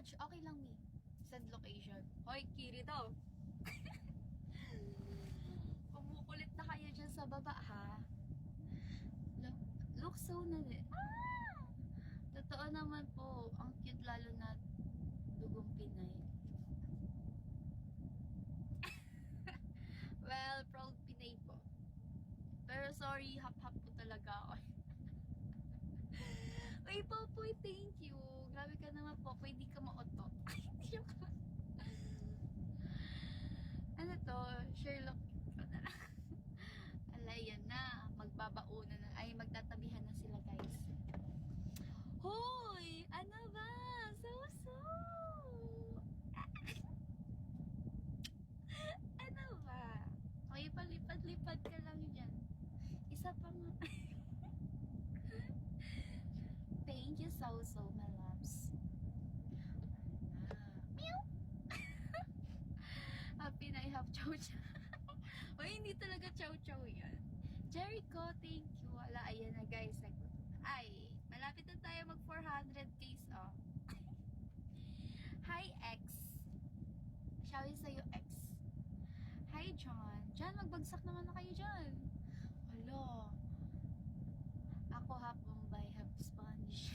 much? Okay lang, me. Send location. Hoy, Kiri daw. Kumukulit na kayo dyan sa baba, ha? Look so na Ah! Totoo naman po. Ang cute lalo na dugong Pinay. Well, proud Pinay po. Pero sorry, hap-hap po talaga ako. Uy, Popoy, thank you. Grabe ka naman, Popoy. Hindi ka maotot. Ay, hindi ka. Ano to? Sherlock. Alay, yan na. Magbabauna na. Ay, magtatabihan na sila, guys. Hoy! Ano ba? So. Ano ba? Hoy, palipad-lipad ka lang dyan. Isa pa nga. Thank you so, my loves. Meow! Happy na I have chow-chow. Uy, hindi talaga chow-chow yan. Jericho, thank you. Wala, ayan na guys. Ay, malapit na tayo mag 400k, oh. Hi, X. Shall we sa'yo, X? Hi, John. John, magbagsak naman na kayo dyan. Hala. Ako half Bombay, half Spanish.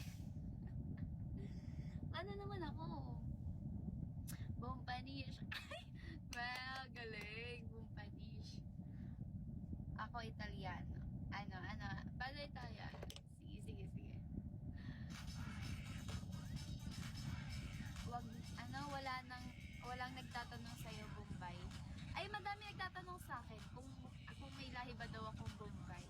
Ano naman ako? Bombanish. Well, galing. Bombanish. Ako Italiano. Ano? Paano Italiano? Sige. Walang nagtatanong sa'yo, Bombay. Ay, madami nagtatanong sa akin kung may lahi ba daw akong Bombay.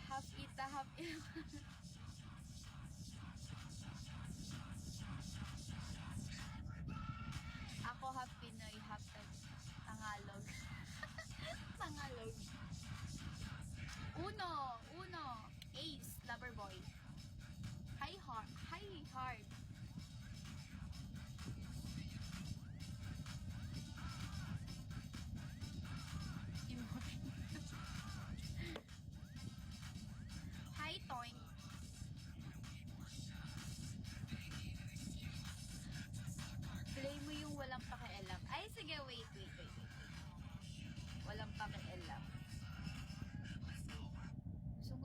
Half Ita, half Ilocano. Ako half Pinoy, half Tagalog. Tagalog. Uno. Ace, lover boy. Hi, hard. Hi, Toink. Play mo yung walang pakialam. Ay, sige, wait. Walang pakialam.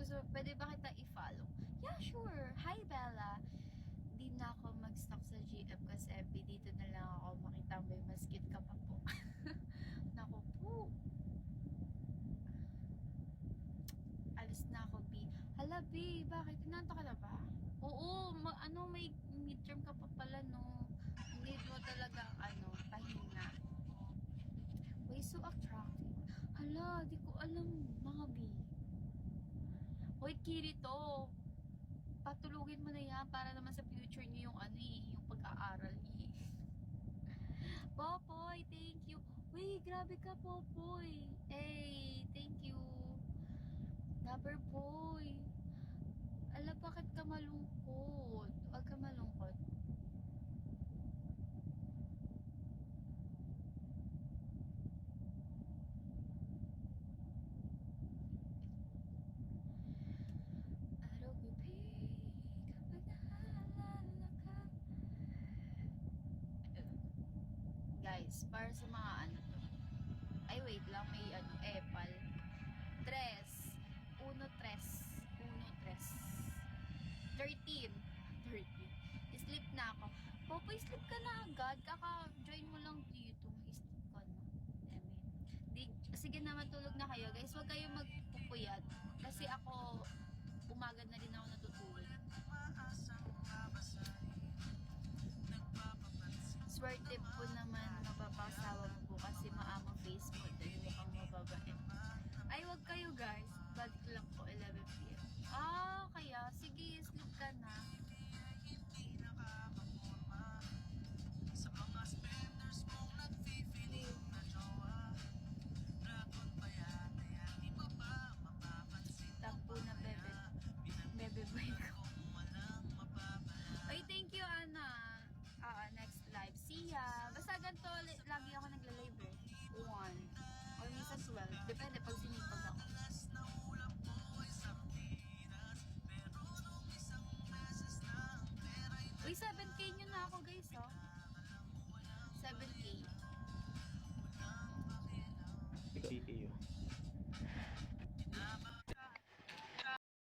Gusto, pwede ba kita i-follow? Yeah, sure. Hi, Bella. Di na ako mag-stock sa GF kasi dito na lang ako makita may maskit ka pa po. Naku po. Alis na ako, B. Hala, B, bakit? Pinanta ka na ba? Oo, may midterm ka pa pala, no? Hindi mo talaga, pahinga. Why so attractive? Hala, di ko alam, mga B. Hoy, Kirito, patulugin mo na yan para naman sa future niyo yung yung pag-aaral niyo. Popoy, thank you. Uy, grabe ka, Popoy. Hey, thank you. Lover boy. Ala, bakit ka malungkot? Huwag ka malungkot. Guys, para sa mga ay wait lang, may epal. Tres. 13. 13. Sleep na ako. Popoy, sleep ka na agad. Kaka-join mo lang dito. Sleep ka na. Sige na, matulog na kayo. Guys, huwag kayo magpupuyat. Kasi ako, umaga na rin ako natutulog. Swerte po naman mapapasawa mo po kasi maamang face mo. Dahil mukhang mababae. Ay, wag kayo guys. Balik lang po 11 p.m. Kaya, sige, sleep ka na. Sa mga spenders mo guys, oh. 7K.